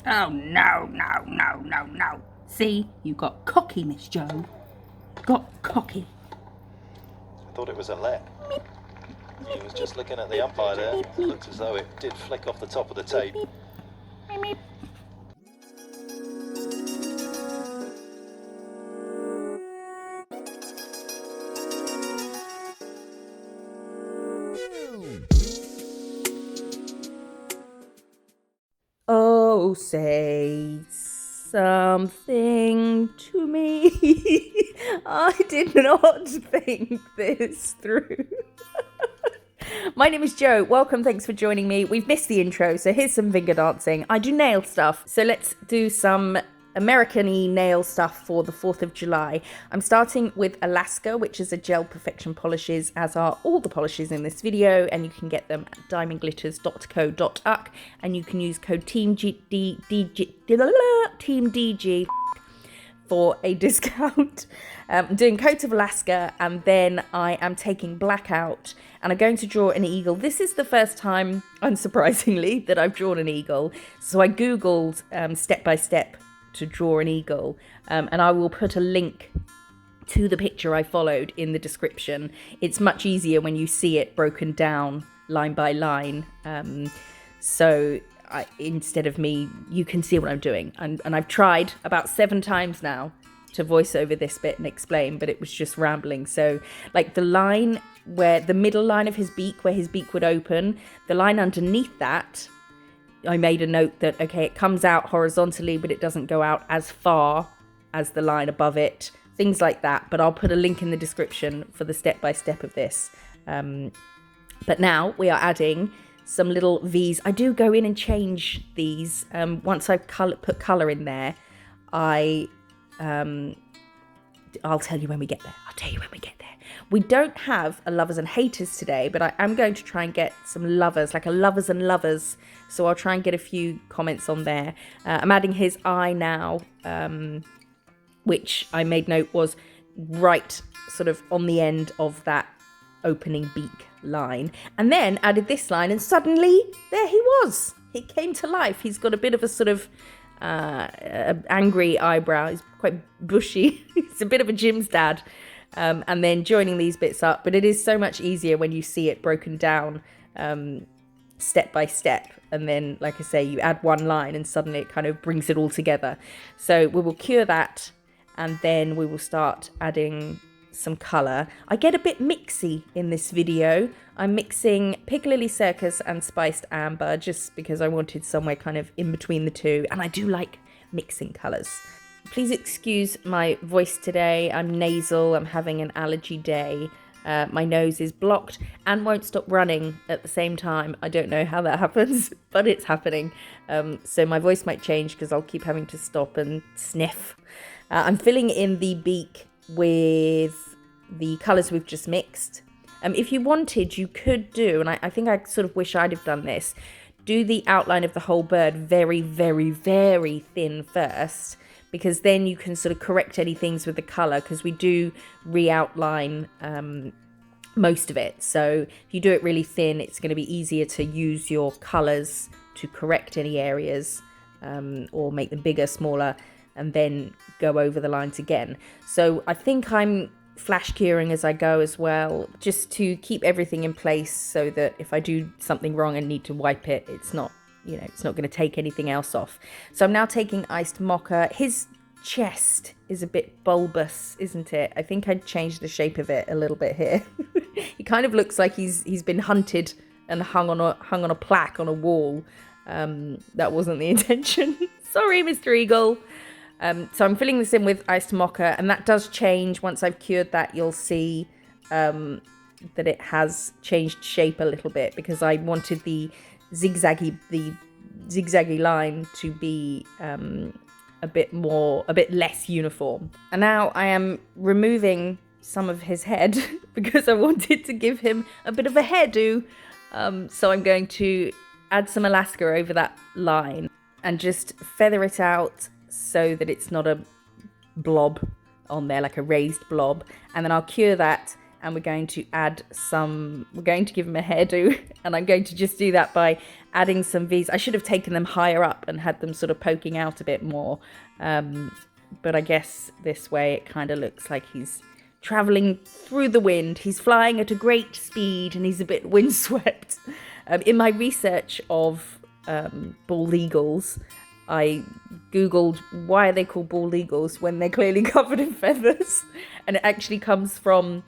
Oh, no, no, no, no, no. See, you got cocky, Miss Joe. Got cocky. I thought it was a lep. She was just looking at the umpire there. It looked as though it did flick off the top of the tape. Oh, say something to me. I did not think this through. My name is Joe. Welcome, thanks for joining me. We've missed the intro, so here's some finger dancing. I do nail stuff, so let's do some American-y nail stuff for the 4th of July. I'm starting with Alaska, which is a gel perfection polishes, as are all the polishes in this video, and you can get them at diamondglitters.co.uk, and you can use code TEAMDG for a discount. I'm doing Coat of Alaska, and then I am taking black out, and I'm going to draw an eagle. This is the first time, unsurprisingly, that I've drawn an eagle. So I googled step by step to draw an eagle, and I will put a link to the picture I followed in the description. It's much easier when you see it broken down line by line. Instead of me, you can see what I'm doing. And I've tried about 7 times now to voice over this bit and explain, but it was just rambling. So like the line where the middle line of his beak, where his beak would open, the line underneath that, I made a note that, okay, it comes out horizontally, but it doesn't go out as far as the line above it, things like that. But I'll put a link in the description for the step-by-step of this. But now we are adding some little V's. I do go in and change these. Once I've put colour in there, I'll tell you when we get there. We don't have a lovers and haters today, but I am going to try and get some lovers, like a lovers and lovers. So I'll try and get a few comments on there. I'm adding his eye now, which I made note was right sort of on the end of that opening beak line. And then added this line, and suddenly there he was. He came to life. He's got a bit of a sort of angry eyebrow. He's quite bushy. He's a bit of a Jim's dad. And then joining these bits up, but it is so much easier when you see it broken down step by step, and then, like I say, you add one line and suddenly it kind of brings it all together. So we will cure that, and then we will start adding some colour. I get a bit mixy in this video. I'm mixing Piccalilli Circus and Spiced Amber just because I wanted somewhere kind of in between the two, and I do like mixing colours. Please excuse my voice today. I'm nasal. I'm having an allergy day. My nose is blocked and won't stop running at the same time. I don't know how that happens, but it's happening. So my voice might change because I'll keep having to stop and sniff. I'm filling in the beak with the colours we've just mixed. If you wanted, you could do, and I think I sort of wish I'd have done this, do the outline of the whole bird very, very, very thin first, because then you can sort of correct any things with the colour, because we do re-outline most of it. So if you do it really thin, it's going to be easier to use your colours to correct any areas, or make them bigger, smaller, and then go over the lines again. So I think I'm flash curing as I go as well, just to keep everything in place so that if I do something wrong and need to wipe it, it's not going to take anything else off. So I'm now taking iced mocha. His chest is a bit bulbous, isn't it? I think I'd change the shape of it a little bit here. He kind of looks like he's been hunted and hung on a plaque on a wall. That wasn't the intention. Sorry, Mr. Eagle. So I'm filling this in with iced mocha, and that does change. Once I've cured that, you'll see that it has changed shape a little bit, because I wanted the zigzaggy line to be a bit less uniform. And now I am removing some of his head because I wanted to give him a bit of a hairdo. So I'm going to add some Alaska over that line and just feather it out so that it's not a blob on there, like a raised blob. And then I'll cure that, and we're going to give him a hairdo, and I'm going to just do that by adding some V's. I should have taken them higher up and had them sort of poking out a bit more, but I guess this way it kind of looks like he's traveling through the wind. He's flying at a great speed and he's a bit windswept. In my research of bald eagles, I googled why are they called bald eagles when they're clearly covered in feathers, and it actually comes from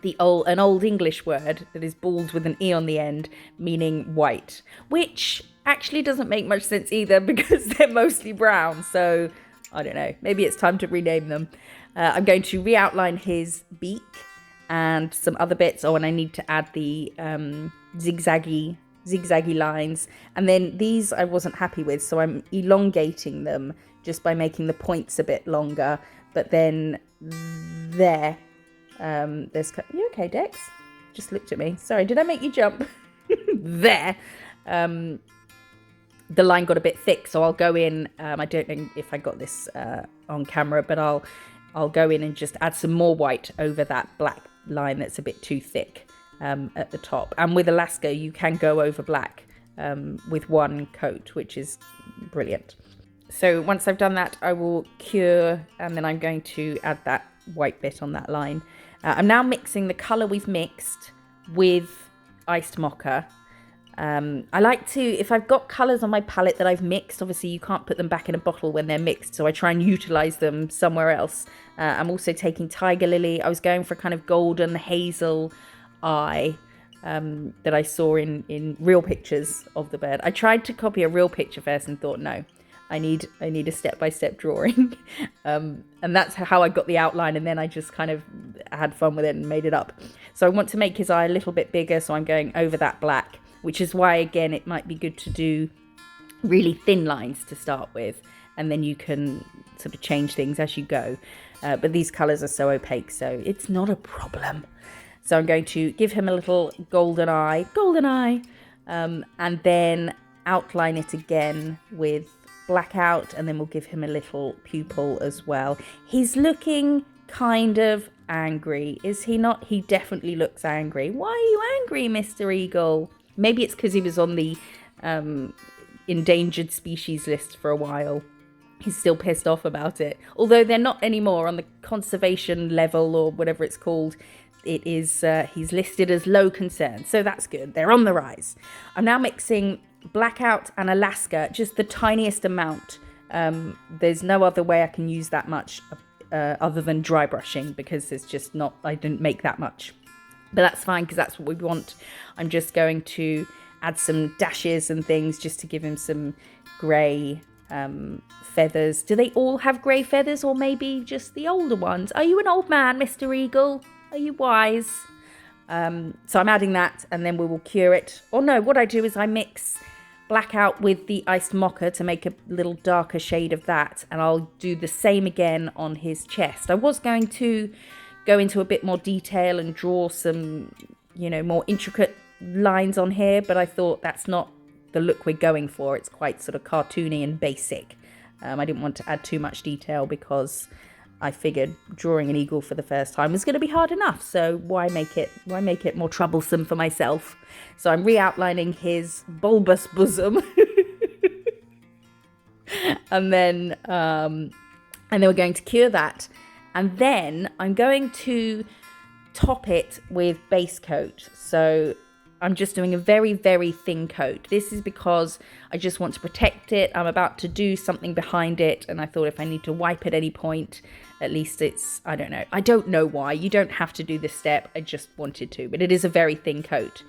an old English word that is bald with an E on the end, meaning white, which actually doesn't make much sense either because they're mostly brown. So I don't know, maybe it's time to rename them. I'm going to re-outline his beak and some other bits. Oh, and I need to add the zigzaggy lines. And then these I wasn't happy with, so I'm elongating them just by making the points a bit longer. But then you okay, Dex? Just looked at me. Sorry, did I make you jump? There. The line got a bit thick, so I'll go in. I don't know if I got this on camera, but I'll go in and just add some more white over that black line that's a bit too thick at the top. And with Alaska, you can go over black with one coat, which is brilliant. So once I've done that, I will cure, and then I'm going to add that white bit on that line. I'm now mixing the colour we've mixed with iced mocha. I like to, if I've got colours on my palette that I've mixed, obviously you can't put them back in a bottle when they're mixed, so I try and utilise them somewhere else. I'm also taking Tiger Lily. I was going for a kind of golden hazel eye that I saw in real pictures of the bird. I tried to copy a real picture first and thought, no, I need a step-by-step drawing. And that's how I got the outline, and then I just kind of had fun with it and made it up. So I want to make his eye a little bit bigger, so I'm going over that black, which is why, again, it might be good to do really thin lines to start with, and then you can sort of change things as you go. But these colours are so opaque, so it's not a problem. So I'm going to give him a little golden eye, and then outline it again with blackout, and then we'll give him a little pupil as well. He's looking kind of angry, is he not? He definitely looks angry. Why are you angry, Mr. Eagle? Maybe it's because he was on the endangered species list for a while. He's still pissed off about it. Although they're not anymore on the conservation level or whatever it's called. It is, he's listed as low concern. So that's good. They're on the rise. I'm now mixing blackout and Alaska, just the tiniest amount. There's no other way I can use that much other than dry brushing, because it's just not, I didn't make that much. But that's fine, because that's what we want. I'm just going to add some dashes and things just to give him some grey feathers. Do they all have grey feathers, or maybe just the older ones? Are you an old man, Mr. Eagle? Are you wise? So I'm adding that, and then we will cure it. Or no, what I do is I mix blackout with the iced mocha to make a little darker shade of that, and I'll do the same again on his chest. I was going to go into a bit more detail and draw some, more intricate lines on here, but I thought that's not the look we're going for. It's quite sort of cartoony and basic. I didn't want to add too much detail because I figured drawing an eagle for the first time was going to be hard enough. So why make it more troublesome for myself? So I'm re-outlining his bulbous bosom, and then we're going to cure that. And then I'm going to top it with base coat. So I'm just doing a very, very thin coat. This is because I just want to protect it. I'm about to do something behind it, and I thought if I need to wipe at any point, at least it's, I don't know. I don't know why. You don't have to do this step. I just wanted to, but it is a very thin coat.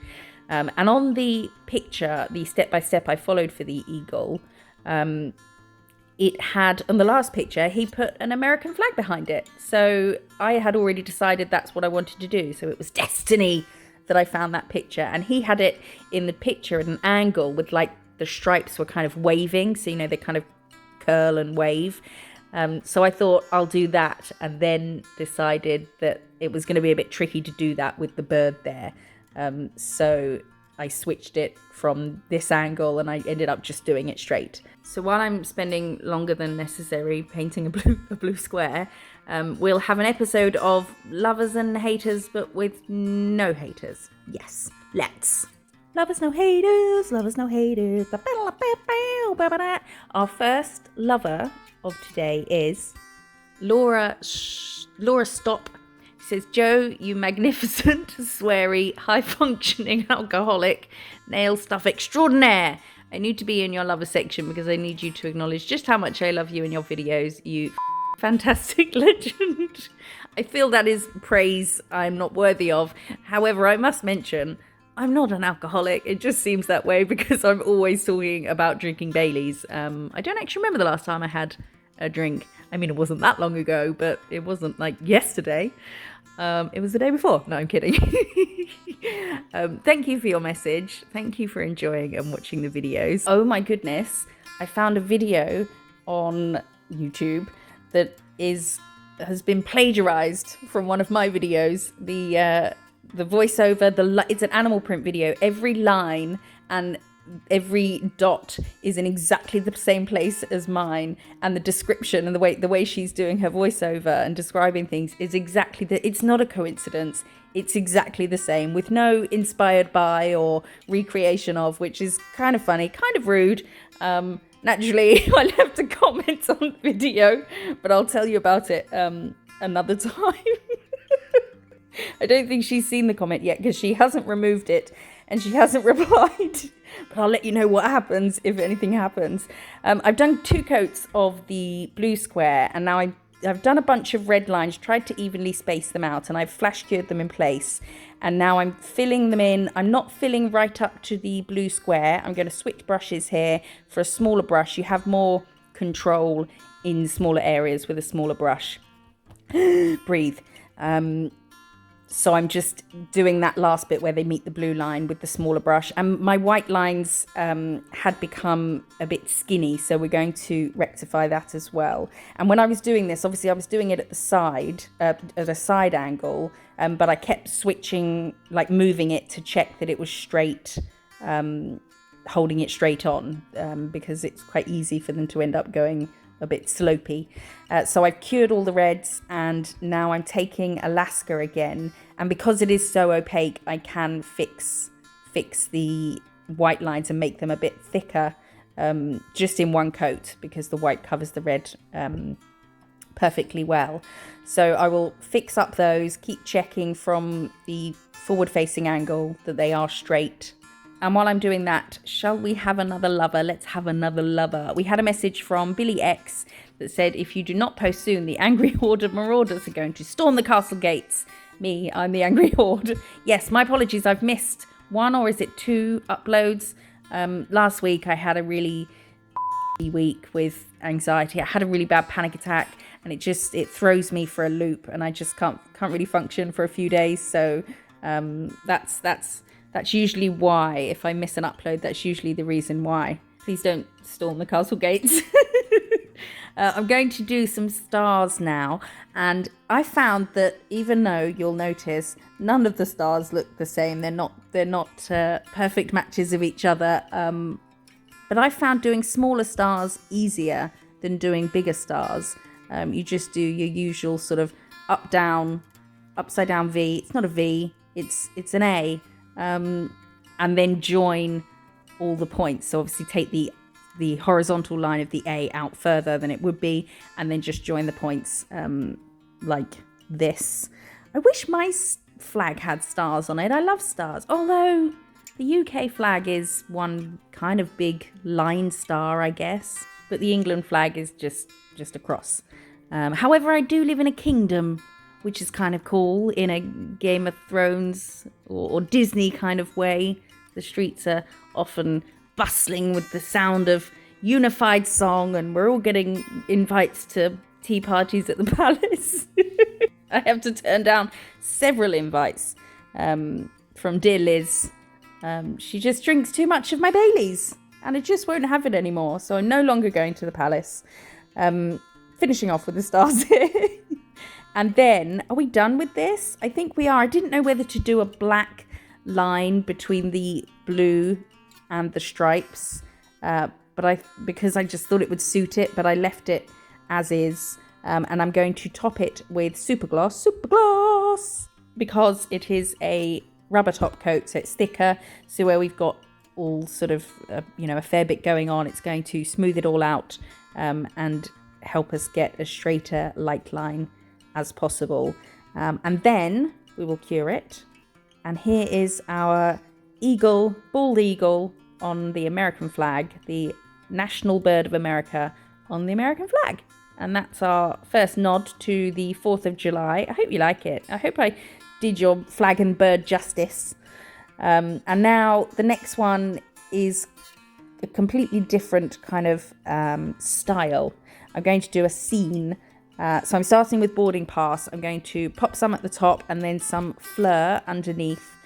And on the picture, the step-by-step I followed for the eagle, it had, on the last picture, he put an American flag behind it. So I had already decided that's what I wanted to do. So it was destiny that I found that picture. And he had it in the picture at an angle with like the stripes were kind of waving. So, they kind of curl and wave. So I thought I'll do that, and then decided that it was going to be a bit tricky to do that with the bird there. So I switched it from this angle and I ended up just doing it straight. So while I'm spending longer than necessary painting a blue square, we'll have an episode of lovers and haters, but with no haters. Yes, let's. Lovers, no haters, lovers, no haters. Our first lover of today is Laura Stop. She says, Joe, you magnificent, sweary, high-functioning alcoholic, nail stuff extraordinaire. I need to be in your lover section because I need you to acknowledge just how much I love you in your videos, you fantastic legend. I feel that is praise I'm not worthy of. However, I must mention, I'm not an alcoholic. It just seems that way because I'm always talking about drinking Baileys. I don't actually remember the last time I had a drink. I mean, it wasn't that long ago, but it wasn't like yesterday. It was the day before. No, I'm kidding. Thank you for your message. Thank you for enjoying and watching the videos. Oh my goodness. I found a video on YouTube that has been plagiarized from one of my videos. The voiceover, it's an animal print video. Every line and every dot is in exactly the same place as mine, and the description and the way she's doing her voiceover and describing things is exactly it's not a coincidence. It's exactly the same, with no inspired by or recreation of, which is kind of funny, kind of rude. Naturally, I left a comment on the video, but I'll tell you about it another time. I don't think she's seen the comment yet because she hasn't removed it and she hasn't replied. But I'll let you know what happens if anything happens. I've done 2 coats of the blue square, and now I've done a bunch of red lines, tried to evenly space them out, and I've flash cured them in place. And now I'm filling them in. I'm not filling right up to the blue square. I'm going to switch brushes here. For a smaller brush, you have more control in smaller areas with a smaller brush. Breathe. So I'm just doing that last bit where they meet the blue line with the smaller brush. And my white lines had become a bit skinny, so we're going to rectify that as well. And when I was doing this, obviously I was doing it at the side, at a side angle, but I kept switching, like moving it to check that it was straight, holding it straight on, because it's quite easy for them to end up going a bit slopey. So I've cured all the reds, and now I'm taking Alaska again, and because it is so opaque, I can fix the white lines and make them a bit thicker, just in one coat, because the white covers the red perfectly well. So I will fix up those, keep checking from the forward facing angle that they are straight. And while I'm doing that, shall we have another lover? Let's have another lover. We had a message from Billy X that said, if you do not post soon, the angry horde of marauders are going to storm the castle gates. Me, I'm the angry horde. Yes, my apologies. I've missed 1 or is it 2 uploads. Last week I had a really week with anxiety. I had a really bad panic attack, and it throws me for a loop, and I just can't really function for a few days. So that's usually why. If I miss an upload, that's usually the reason why. Please don't storm the castle gates. I'm going to do some stars now, and I found that even though you'll notice none of the stars look the same, they're not perfect matches of each other. But I found doing smaller stars easier than doing bigger stars. You just do your usual sort of up down, upside down V. It's not a V. It's an A. And then join all the points. So obviously take the horizontal line of the A out further than it would be, and then just join the points like this. I wish my flag had stars on it. I love stars, although the UK flag is one kind of big line star, I guess, but the England flag is just a cross. However, I do live in a kingdom, which is kind of cool, in a Game of Thrones or Disney kind of way. The streets are often bustling with the sound of unified song, and we're all getting invites to tea parties at the palace. I have to turn down several invites from dear Liz. She just drinks too much of my Baileys, and I just won't have it anymore, so I'm no longer going to the palace. Finishing off with the stars here. And then, are we done with this? I think we are. I didn't know whether to do a black line between the blue and the stripes, because I just thought it would suit it, but I left it as is, and I'm going to top it with super gloss, because it is a rubber top coat, so it's thicker, so where we've got all sort of a fair bit going on, it's going to smooth it all out, and help us get a straighter light line as possible, and then we will cure it. And here is our eagle, bald eagle on the American flag, the national bird of America on the American flag. And that's our first nod to the 4th of July. I hope you like it. I hope I did your flag and bird justice. And now the next one is a completely different kind of style. I'm going to do a scene. So I'm starting with boarding pass. I'm going to pop some at the top and then some fleur underneath,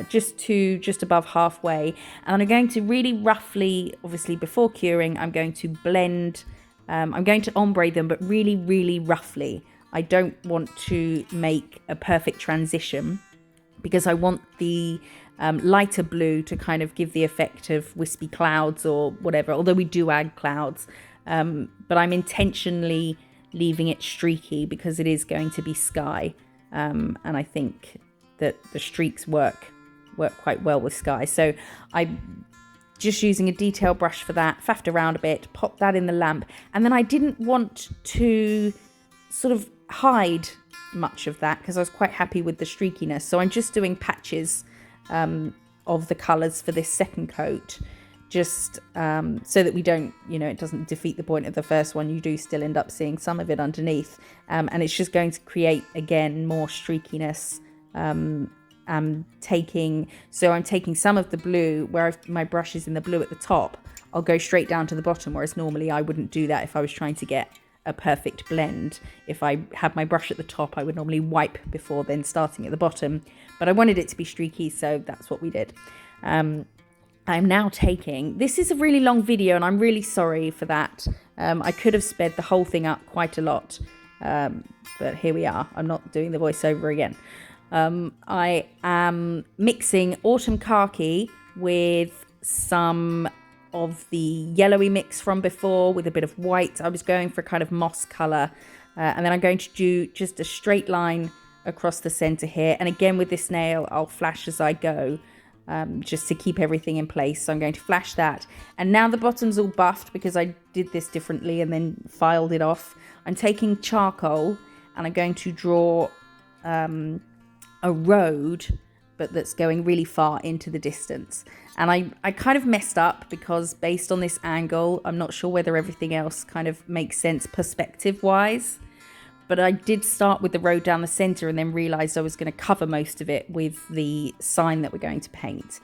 just above halfway. And I'm going to really roughly, obviously before curing, I'm going to blend. I'm going to ombre them, but really, really roughly. I don't want to make a perfect transition because I want the lighter blue to kind of give the effect of wispy clouds or whatever, although we do add clouds. But I'm intentionally leaving it streaky because it is going to be sky. And I think that the streaks work quite well with sky. So I'm just using a detail brush for that, faffed around a bit, pop that in the lamp. And then I didn't want to sort of hide much of that because I was quite happy with the streakiness. So I'm just doing patches of the colours for this second coat, just so that we don't, it doesn't defeat the point of the first one. You do still end up seeing some of it underneath. And it's just going to create, again, more streakiness. I'm taking some of the blue where my brush is in the blue at the top. I'll go straight down to the bottom, whereas normally I wouldn't do that if I was trying to get a perfect blend. If I had my brush at the top, I would normally wipe before then starting at the bottom, but I wanted it to be streaky, so that's what we did. I'm now taking, this is a really long video and I'm really sorry for that. I could have sped the whole thing up quite a lot, but here we are. I'm not doing the voiceover again. I am mixing autumn khaki with some of the yellowy mix from before with a bit of white. I was going for a kind of moss colour, and then I'm going to do just a straight line across the centre here, and again with this nail I'll flash as I go, just to keep everything in place. So I'm going to flash that, and now the bottom's all buffed because I did this differently and then filed it off. I'm taking charcoal and I'm going to draw a road, but that's going really far into the distance. And I kind of messed up because based on this angle, I'm not sure whether everything else kind of makes sense perspective wise, but I did start with the road down the center and then realized I was going to cover most of it with the sign that we're going to paint.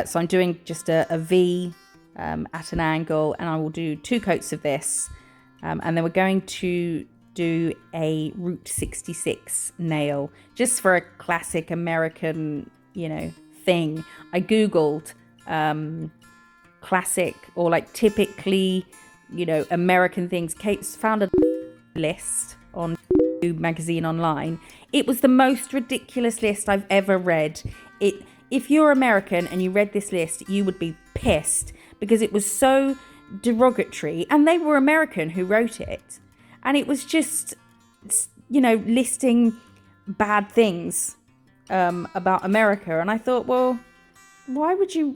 So I'm doing just a V at an angle, and I will do 2 coats of this, and then we're going to do a Route 66 nail just for a classic American, thing. I googled classic or like typically, American things. Kate's found a list on magazine online. It was the most ridiculous list I've ever read. If you're American and you read this list, you would be pissed because it was so derogatory, and they were American who wrote it. And it was just, listing bad things about America. And I thought, well, why would you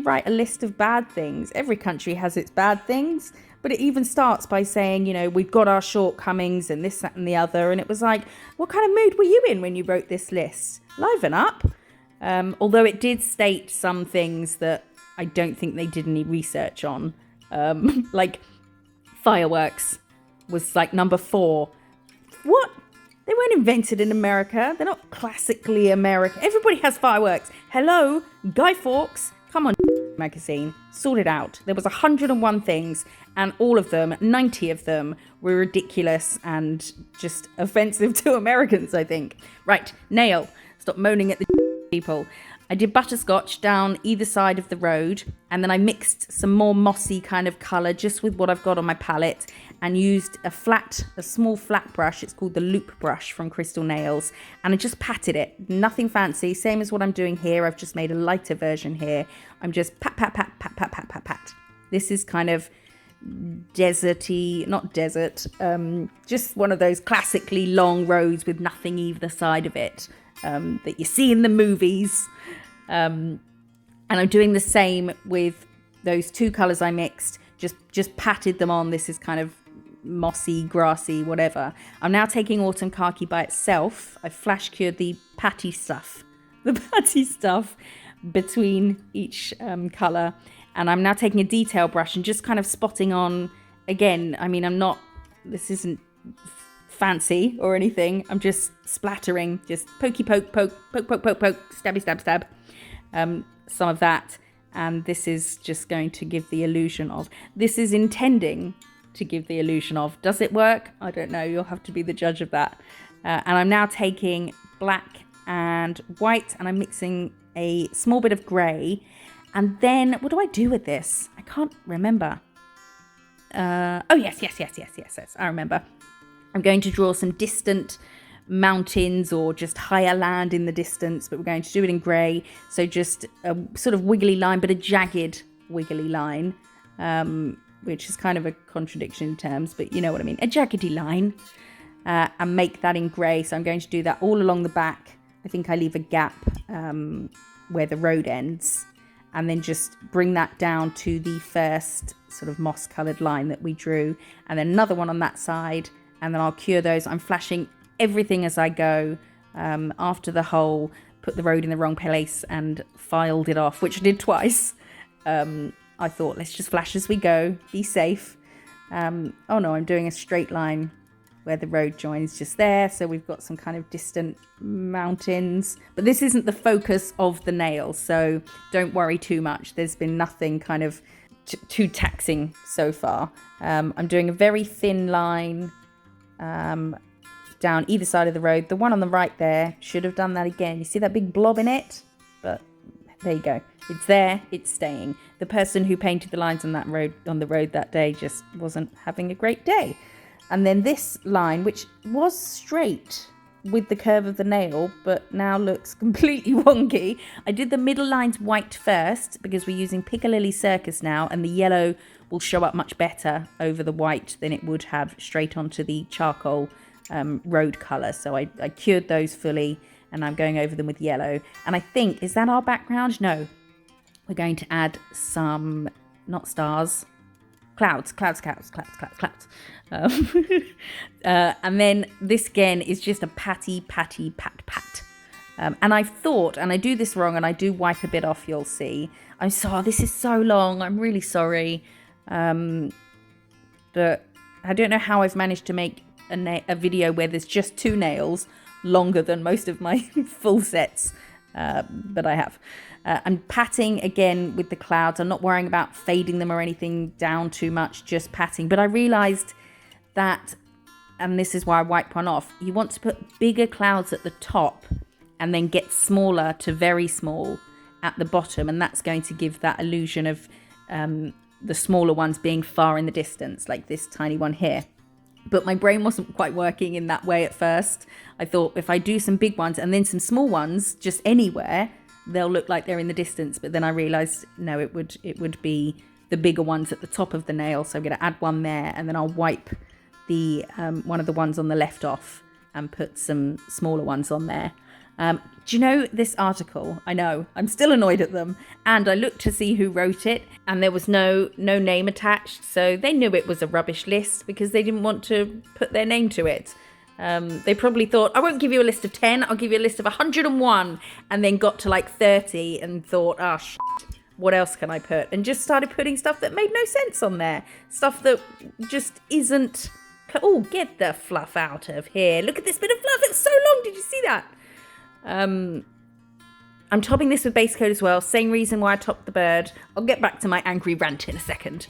write a list of bad things? Every country has its bad things. But it even starts by saying, we've got our shortcomings and this, that and the other. And it was like, what kind of mood were you in when you wrote this list? Liven up. Although it did state some things that I don't think they did any research on. Like fireworks was like number 4. What? They weren't invented in America. They're not classically American. Everybody has fireworks. Hello, Guy Fawkes. Come on, magazine. Sort it out. There was 101 things, and all of them, 90 of them, were ridiculous and just offensive to Americans, I think. Right, nail. Stop moaning at the people. I did butterscotch down either side of the road, and then I mixed some more mossy kind of colour just with what I've got on my palette, and used a small flat brush. It's called the Loop brush from Crystal Nails, and I just patted it. Nothing fancy, same as what I'm doing here. I've just made a lighter version here. I'm just pat, pat, pat, pat, pat, pat, pat, pat. This is kind of deserty, not desert, just one of those classically long roads with nothing either side of it that you see in the movies. And I'm doing the same with those two colours I mixed, just patted them on. This is kind of mossy, grassy, whatever. I'm now taking Autumn Khaki by itself. I flash cured the patty stuff between each colour. And I'm now taking a detail brush and just kind of spotting on, again, I mean, this isn't fancy or anything. I'm just splattering, just pokey poke, poke, poke, poke, poke, poke, stabby, stab, stab. Some of that, and this is just going to give the illusion of, this is intending to give the illusion of, does it work? I don't know, you'll have to be the judge of that. And I'm now taking black and white, and I'm mixing a small bit of grey, and then what do I do with this? I can't remember. Oh yes, I remember. I'm going to draw some distant mountains or just higher land in the distance, but we're going to do it in grey, so just a sort of wiggly line, but a jagged wiggly line, which is kind of a contradiction in terms, but you know what I mean, a jaggedy line, and make that in grey. So I'm going to do that all along the back. I think I leave a gap where the road ends, and then just bring that down to the first sort of moss coloured line that we drew, and then another one on that side, and then I'll cure those. I'm flashing everything as I go. After the hole, put the road in the wrong place and filed it off, which I did twice. I thought, let's just flash as we go, be safe. Oh no, I'm doing a straight line where the road joins just there, so we've got some kind of distant mountains, but this isn't the focus of the nail, so don't worry too much. There's been nothing kind of too taxing so far. I'm doing a very thin line down either side of the road. The one on the right there, should have done that again. You see that big blob in it? But there you go. It's there, it's staying. The person who painted the lines on the road that day just wasn't having a great day. And then this line, which was straight with the curve of the nail, but now looks completely wonky. I did the middle lines white first because we're using Piccadilly Circus now, and the yellow will show up much better over the white than it would have straight onto the charcoal road colour. So I cured those fully, and I'm going over them with yellow. And I think, is that our background? No. We're going to add some, not stars, clouds. And then this again is just a patty, pat. And I've thought, and I do this wrong, and I do wipe a bit off, you'll see. I'm sorry, this is so long. I'm really sorry. But I don't know how I've managed to make a video where there's just two nails longer than most of my full sets. But I have. I'm patting again with the clouds. I'm not worrying about fading them or anything down too much, just patting. But I realised that, and this is why I wipe one off, you want to put bigger clouds at the top and then get smaller to very small at the bottom, and that's going to give that illusion of the smaller ones being far in the distance, like this tiny one here. But my brain wasn't quite working in that way at first. I thought if I do some big ones and then some small ones just anywhere, they'll look like they're in the distance. But then I realised, no, it would be the bigger ones at the top of the nail. So I'm going to add one there, and then I'll wipe the one of the ones on the left off and put some smaller ones on there. Do you know this article? I know, I'm still annoyed at them. And I looked to see who wrote it, and there was no name attached. So they knew it was a rubbish list because they didn't want to put their name to it. They probably thought, I won't give you a list of 10, I'll give you a list of 101. And then got to like 30 and thought, what else can I put? And just started putting stuff that made no sense on there. Stuff that just isn't... Oh, get the fluff out of here. Look at this bit of fluff. It's so long. Did you see that? I'm topping this with base coat as well. Same reason why I topped the bird. I'll get back to my angry rant in a second.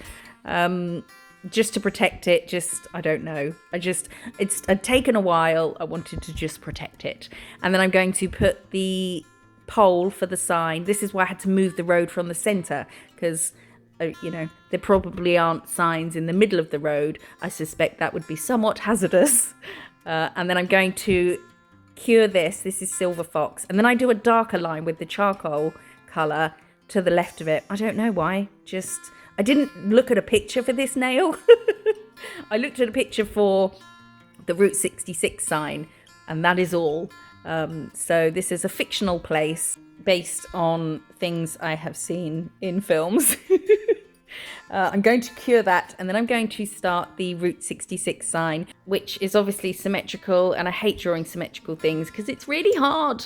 Just to protect it. I don't know. It's taken a while. I wanted to just protect it. And then I'm going to put the pole for the sign. This is why I had to move the road from the centre, because there probably aren't signs in the middle of the road. I suspect that would be somewhat hazardous. And then I'm going to cure this. This is Silver Fox. And then I do a darker line with the charcoal colour to the left of it. I don't know why. I didn't look at a picture for this nail. I looked at a picture for the Route 66 sign, and that is all. So this is a fictional place based on things I have seen in films. I'm going to cure that, and then I'm going to start the Route 66 sign, which is obviously symmetrical, and I hate drawing symmetrical things because it's really hard.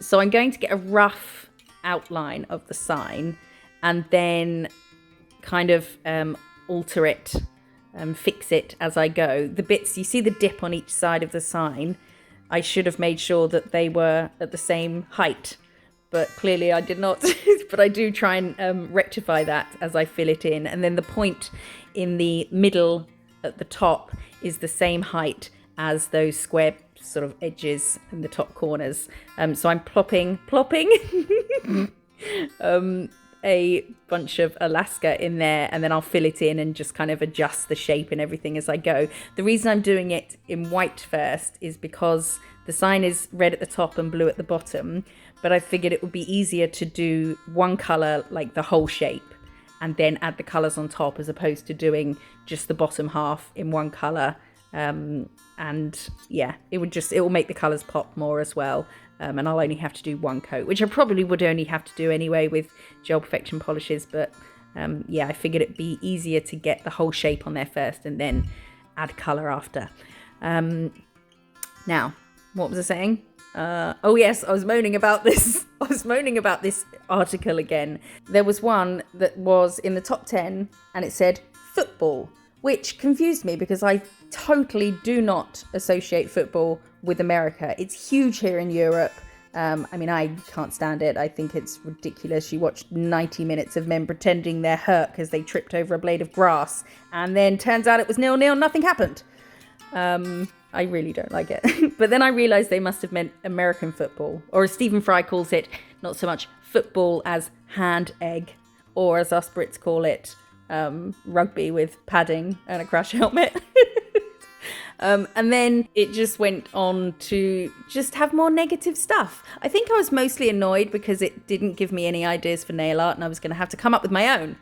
So I'm going to get a rough outline of the sign and then kind of alter it and fix it as I go. The bits, you see the dip on each side of the sign, I should have made sure that they were at the same height, but clearly I did not. But I do try and rectify that as I fill it in. And then the point in the middle at the top is the same height as those square sort of edges in the top corners. So I'm plopping a bunch of Alaska in there, and then I'll fill it in and just kind of adjust the shape and everything as I go. The reason I'm doing it in white first is because the sign is red at the top and blue at the bottom, but I figured it would be easier to do one colour, like the whole shape, and then add the colours on top, as opposed to doing just the bottom half in one colour. And yeah, it will make the colours pop more as well. And I'll only have to do one coat, which I probably would only have to do anyway with Gel Perfection polishes. But yeah, I figured it'd be easier to get the whole shape on there first and then add colour after. Now, what was I saying? Oh yes, I was moaning about this. I was moaning about this article again. There was one that was in the top 10 and it said football, which confused me because I totally do not associate football with America. It's huge here in Europe. I mean, I can't stand it. I think it's ridiculous. You watch 90 minutes of men pretending they're hurt because they tripped over a blade of grass, and then turns out it was 0-0, nothing happened. I really don't like it. But then I realised they must have meant American football, or as Stephen Fry calls it, not so much football as hand egg, or as us Brits call it, rugby with padding and a crash helmet. And then it just went on to just have more negative stuff. I think I was mostly annoyed because it didn't give me any ideas for nail art and I was going to have to come up with my own.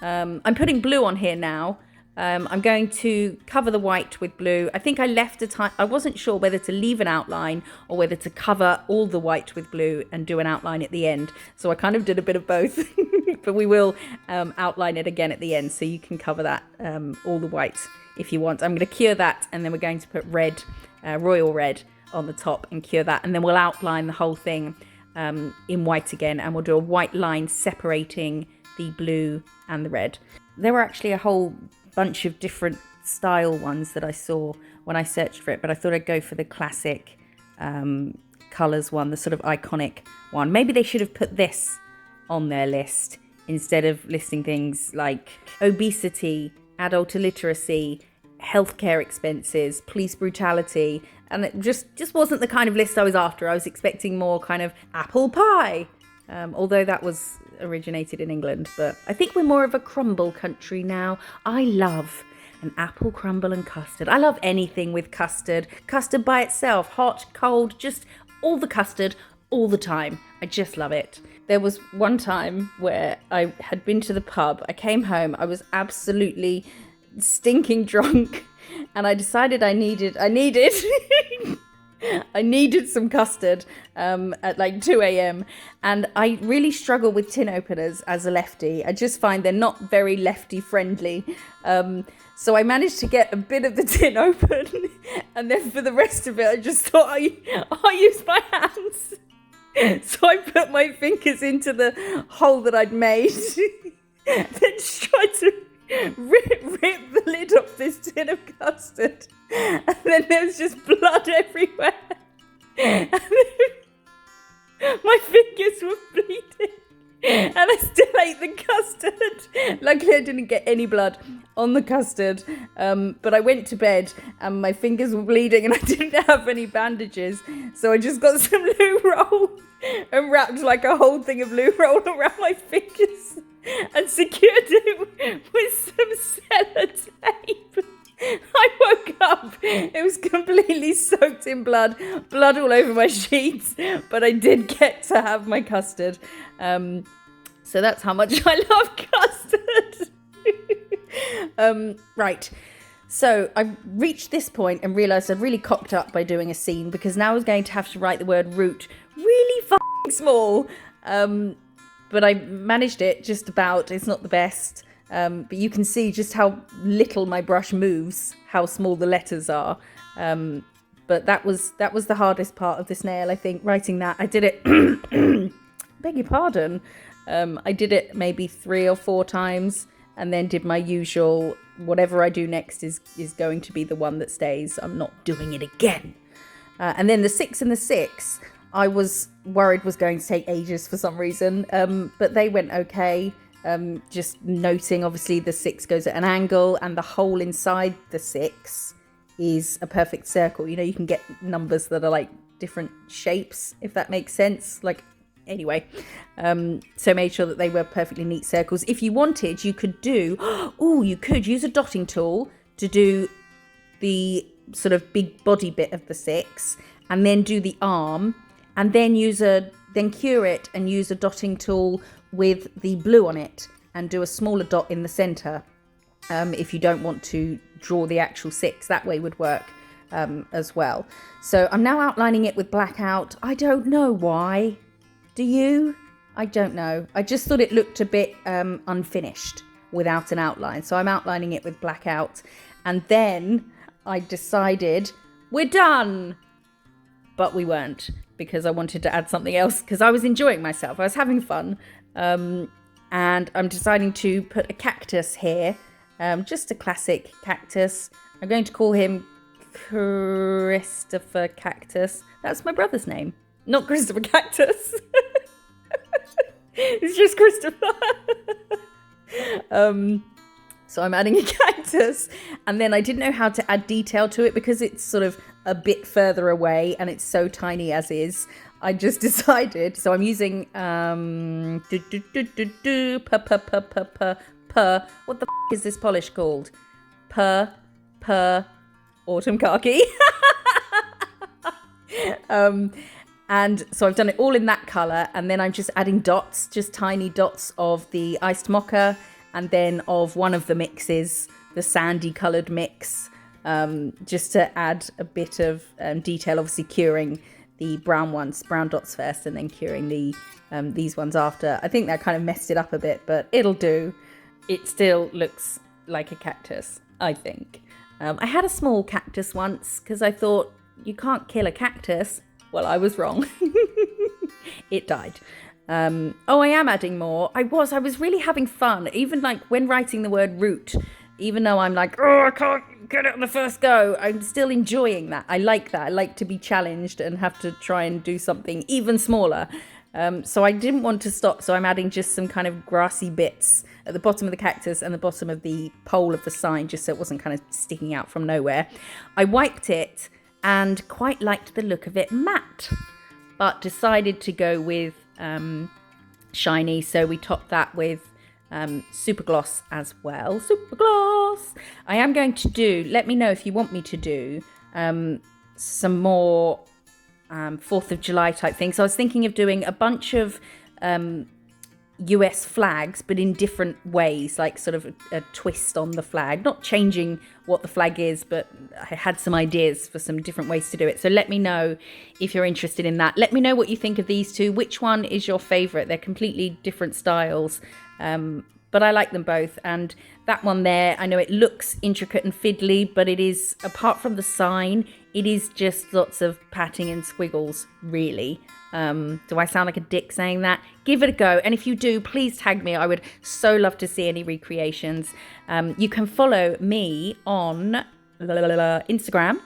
I'm putting blue on here now. I'm going to cover the white with blue. I think I left a time. I wasn't sure whether to leave an outline or whether to cover all the white with blue and do an outline at the end. So I kind of did a bit of both. But we will outline it again at the end, so you can cover that, all the white, if you want. I'm going to cure that, and then we're going to put red, royal red on the top and cure that. And then we'll outline the whole thing in white again, and we'll do a white line separating the blue and the red. There were actually a whole bunch of different style ones that I saw when I searched for it, but I thought I'd go for the classic colours one, the sort of iconic one. Maybe they should have put this on their list instead of listing things like obesity, adult illiteracy, healthcare expenses, police brutality, and it just wasn't the kind of list I was after. I was expecting more kind of apple pie, although that was originated in England, but I think we're more of a crumble country now. I love an apple crumble and custard. I love anything with custard. Custard by itself, hot, cold, just all the custard all the time. I just love it. There was one time where I had been to the pub. I came home. I was absolutely stinking drunk, and I decided I needed I needed some custard at like 2 a.m. And I really struggle with tin openers as a lefty. I just find they're not very lefty friendly. So I managed to get a bit of the tin open, and then for the rest of it, I just thought I use my hands. So I put my fingers into the hole that I'd made, then just tried to rip the lid off this tin of custard, and then there was just blood everywhere, and then my fingers were bleeding, and I still ate the custard. Luckily I didn't get any blood on the custard, but I went to bed and my fingers were bleeding and I didn't have any bandages, so I just got some loo roll and wrapped like a whole thing of loo roll around my fingers and secured it with some sellotape. I woke up, it was completely soaked in blood all over my sheets, but I did get to have my custard. So that's how much I love custard. Right. So I reached this point and realised I'd really cocked up by doing a scene, because now I was going to have to write the word root really fucking small. But I managed it just about. It's not the best. But you can see just how little my brush moves, how small the letters are. But that was the hardest part of the snail, I think, writing that. I did it, beg your pardon. I did it maybe 3 or 4 times and then did my usual, whatever I do next is going to be the one that stays. I'm not doing it again. And then the 6 and the 6, I was worried was going to take ages for some reason. But they went okay. Just noting, obviously, the 6 goes at an angle and the hole inside the 6 is a perfect circle. You know, you can get numbers that are like different shapes, if that makes sense. Like, anyway, so made sure that they were perfectly neat circles. If you wanted, you could do, you could use a dotting tool to do the sort of big body bit of the 6 and then do the arm and then then cure it and use a dotting tool with the blue on it and do a smaller dot in the center. If you don't want to draw the actual 6, that way would work as well. So I'm now outlining it with blackout. I don't know why. Do you? I don't know. I just thought it looked a bit unfinished without an outline. So I'm outlining it with blackout. And then I decided we're done. But we weren't, because I wanted to add something else, because I was enjoying myself. I was having fun. And I'm deciding to put a cactus here. Just a classic cactus. I'm going to call him Christopher Cactus. That's my brother's name. Not Christopher Cactus. It's just Christopher. So I'm adding a cactus, and then I didn't know how to add detail to it because it's sort of a bit further away and it's so tiny as is. I just decided, so I'm using what the is this polish called? Autumn khaki. And so I've done it all in that colour, and then I'm just adding dots, just tiny dots of the iced mocha, and then of one of the mixes, the sandy coloured mix, just to add a bit of detail, obviously curing the brown dots first, and then curing these ones after. I think that kind of messed it up a bit, but it'll do. It still looks like a cactus, I think. I had a small cactus once because I thought you can't kill a cactus. Well, I was wrong. It died. I am adding more. I was really having fun. Even like when writing the word root, even though I'm like, I can't get it on the first go, I'm still enjoying that. I like that. I like to be challenged and have to try and do something even smaller. So I didn't want to stop. So I'm adding just some kind of grassy bits at the bottom of the cactus and the bottom of the pole of the sign, just so it wasn't kind of sticking out from nowhere. I wiped it and quite liked the look of it matte, but decided to go with shiny, so we topped that with super gloss as well. Super gloss. I am going to do, let me know if you want me to do some more 4th of July type things. So I was thinking of doing a bunch of US flags, but in different ways, like sort of a twist on the flag, not changing what the flag is, but I had some ideas for some different ways to do it. So let me know if you're interested in that. Let me know what you think of these two. Which one is your favorite? They're completely different styles, but I like them both. And that one there, I know it looks intricate and fiddly, but it is, apart from the sign, it is just lots of patting and squiggles, really. Do I sound like a dick saying that? Give it a go. And if you do, please tag me. I would so love to see any recreations. You can follow me on Instagram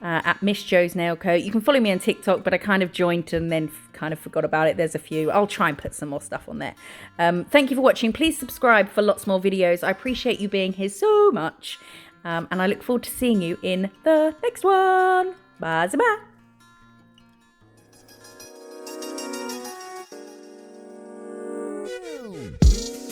at Miss Jo's Nail Co. You can follow me on TikTok, but I kind of joined and then kind of forgot about it. There's a few. I'll try and put some more stuff on there. Thank you for watching. Please subscribe for lots more videos. I appreciate you being here so much. And I look forward to seeing you in the next one. Bye-bye. Howdy.